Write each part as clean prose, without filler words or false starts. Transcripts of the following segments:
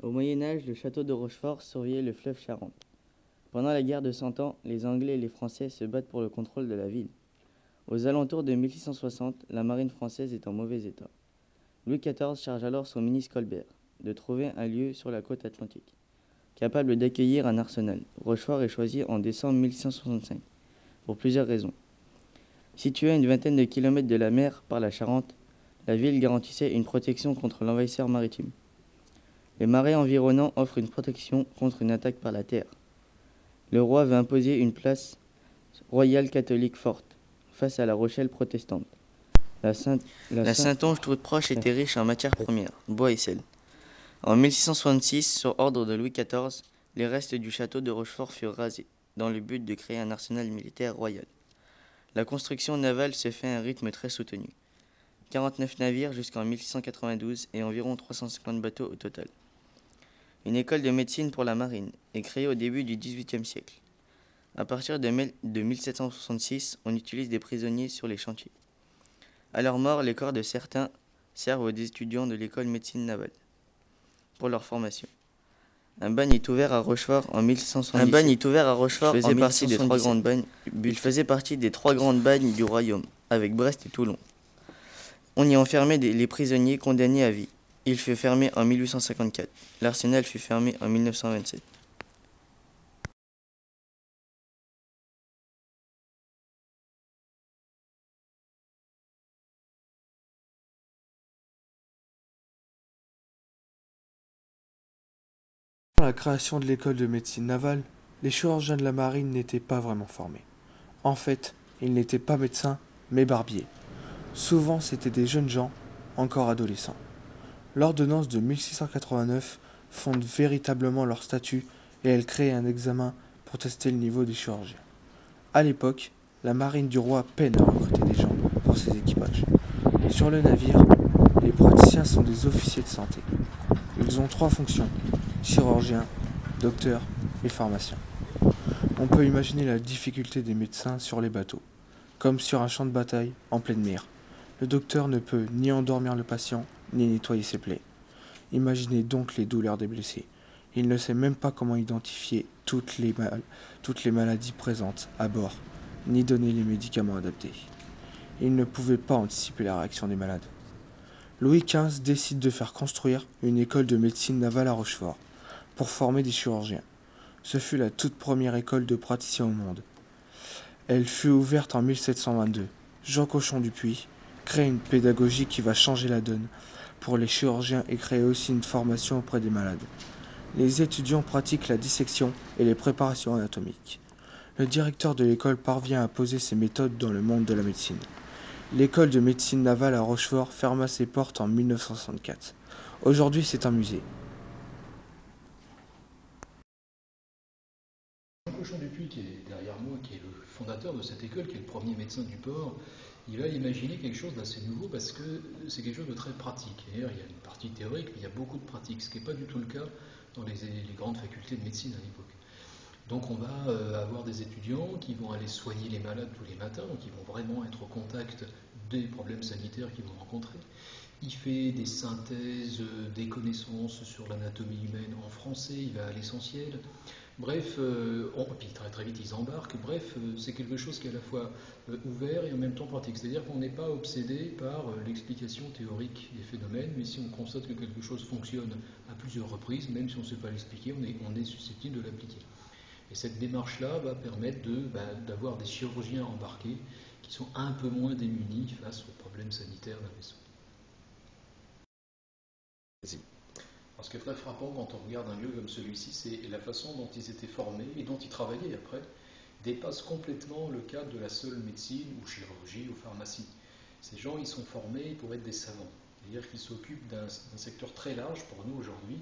Au Moyen Âge, le château de Rochefort surveillait le fleuve Charente. Pendant la guerre de Cent Ans, les Anglais et les Français se battent pour le contrôle de la ville. Aux alentours de 1660, la marine française est en mauvais état. Louis XIV charge alors son ministre Colbert de trouver un lieu sur la côte atlantique, capable d'accueillir un arsenal. Rochefort est choisi en décembre 1665, pour plusieurs raisons. Située à une vingtaine de kilomètres de la mer par la Charente, la ville garantissait une protection contre l'envahisseur maritime. Les marais environnants offrent une protection contre une attaque par la terre. Le roi veut imposer une place royale catholique forte, face à la Rochelle protestante. La Saintonge toute proche était riche en matières premières, bois et sel. En 1666, sur ordre de Louis XIV, les restes du château de Rochefort furent rasés, dans le but de créer un arsenal militaire royal. La construction navale se fait à un rythme très soutenu. 49 navires jusqu'en 1692 et environ 350 bateaux au total. Une école de médecine pour la marine est créée au début du XVIIIe siècle. À partir de 1766, on utilise des prisonniers sur les chantiers. À leur mort, les corps de certains servent aux étudiants de l'école médecine navale pour leur formation. Un bagne est ouvert à Rochefort en 1677. Il faisait partie des trois grandes bagnes du royaume, avec Brest et Toulon. On y enfermait les prisonniers condamnés à vie. Il fut fermé en 1854. L'arsenal fut fermé en 1927. Avant la création de l'école de médecine navale, les chirurgiens de la marine n'étaient pas vraiment formés. En fait, ils n'étaient pas médecins, mais barbiers. Souvent, c'étaient des jeunes gens, encore adolescents. L'ordonnance de 1689 fonde véritablement leur statut et elle crée un examen pour tester le niveau des chirurgiens. À l'époque, la marine du roi peine à recruter des gens pour ses équipages. Sur le navire, les praticiens sont des officiers de santé. Ils ont trois fonctions: chirurgien, docteur et pharmacien. On peut imaginer la difficulté des médecins sur les bateaux, comme sur un champ de bataille en pleine mer. Le docteur ne peut ni endormir le patient, ni nettoyer ses plaies. Imaginez donc les douleurs des blessés. Il ne sait même pas comment identifier toutes les maladies présentes à bord, ni donner les médicaments adaptés. Il ne pouvait pas anticiper la réaction des malades. Louis XV décide de faire construire une école de médecine navale à Rochefort pour former des chirurgiens. Ce fut la toute première école de praticiens au monde. Elle fut ouverte en 1722. Jean Cochon du Puy crée une pédagogie qui va changer la donne pour les chirurgiens et crée aussi une formation auprès des malades. Les étudiants pratiquent la dissection et les préparations anatomiques. Le directeur de l'école parvient à poser ses méthodes dans le monde de la médecine. L'école de médecine navale à Rochefort ferma ses portes en 1964. Aujourd'hui, c'est un musée. Jean Cochon du Puy, qui est derrière moi, qui est le fondateur de cette école, qui est le premier médecin du port, il a imaginé quelque chose d'assez nouveau parce que c'est quelque chose de très pratique. D'ailleurs, il y a une partie théorique, mais il y a beaucoup de pratique, ce qui n'est pas du tout le cas dans les grandes facultés de médecine à l'époque. Donc on va avoir des étudiants qui vont aller soigner les malades tous les matins, donc ils vont vraiment être au contact des problèmes sanitaires qu'ils vont rencontrer. Il fait des synthèses, des connaissances sur l'anatomie humaine en français, il va à l'essentiel. Bref, puis très très vite ils embarquent. Bref, c'est quelque chose qui est à la fois ouvert et en même temps pratique. C'est-à-dire qu'on n'est pas obsédé par l'explication théorique des phénomènes, mais si on constate que quelque chose fonctionne à plusieurs reprises, même si on ne sait pas l'expliquer, on est susceptible de l'appliquer. Et cette démarche-là va permettre d'avoir des chirurgiens embarqués qui sont un peu moins démunis face aux problèmes sanitaires d'un vaisseau. Alors, ce qui est très frappant quand on regarde un lieu comme celui-ci, c'est la façon dont ils étaient formés et dont ils travaillaient après dépasse complètement le cadre de la seule médecine ou chirurgie ou pharmacie. Ces gens, ils sont formés pour être des savants, c'est-à-dire qu'ils s'occupent d'un secteur très large pour nous aujourd'hui,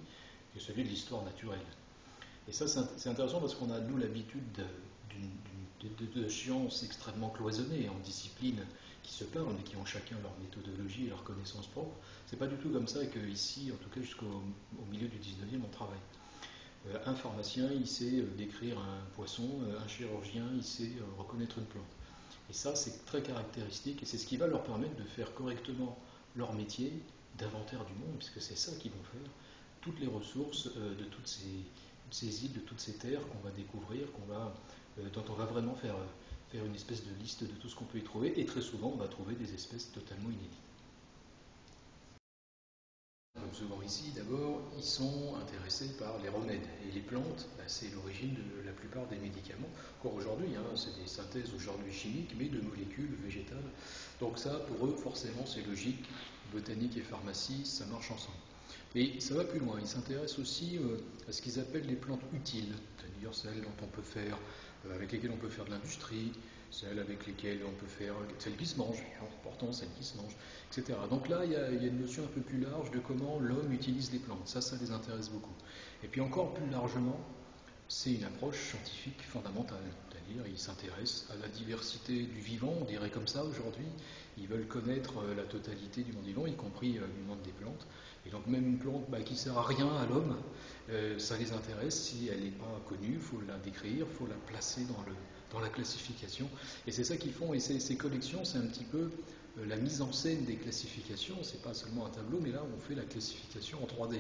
qui est celui de l'histoire naturelle. Et ça, c'est intéressant parce qu'on a, nous, l'habitude de sciences extrêmement cloisonnées, en disciplines qui se parlent, mais qui ont chacun leur méthodologie et leur connaissance propre. C'est pas du tout comme ça qu'ici, en tout cas jusqu'au milieu du 19e, on travaille. Un pharmacien, il sait décrire un poisson, un chirurgien, il sait reconnaître une plante. Et ça, c'est très caractéristique, et c'est ce qui va leur permettre de faire correctement leur métier d'inventaire du monde, puisque c'est ça qu'ils vont faire, toutes les ressources de toutes ces îles, de toutes ces terres qu'on va découvrir, dont on va vraiment faire une espèce de liste de tout ce qu'on peut y trouver, et très souvent on va trouver des espèces totalement inédites. Comme souvent ici, d'abord, ils sont intéressés par les remèdes. Et les plantes, c'est l'origine de la plupart des médicaments. Encore aujourd'hui, c'est des synthèses aujourd'hui chimiques, mais de molécules végétales. Donc ça, pour eux, forcément, c'est logique. Botanique et pharmacie, ça marche ensemble. Et ça va plus loin. Ils s'intéressent aussi à ce qu'ils appellent les plantes utiles, c'est-à-dire celles avec lesquelles on peut faire de l'industrie, celles avec lesquelles on peut faire, celles qui se mangent, important, celles qui se mangent, etc. Donc là, il y a une notion un peu plus large de comment l'homme utilise les plantes. Ça les intéresse beaucoup. Et puis encore plus largement, c'est une approche scientifique fondamentale. C'est-à-dire, ils s'intéressent à la diversité du vivant, on dirait comme ça aujourd'hui. Ils veulent connaître la totalité du monde vivant, y compris du monde des plantes. Et donc même une plante qui ne sert à rien à l'homme, ça les intéresse. Si elle n'est pas connue, il faut la décrire, il faut la placer dans la classification. Et c'est ça qu'ils font. Et ces collections, c'est un petit peu la mise en scène des classifications. C'est pas seulement un tableau, mais là on fait la classification en 3D.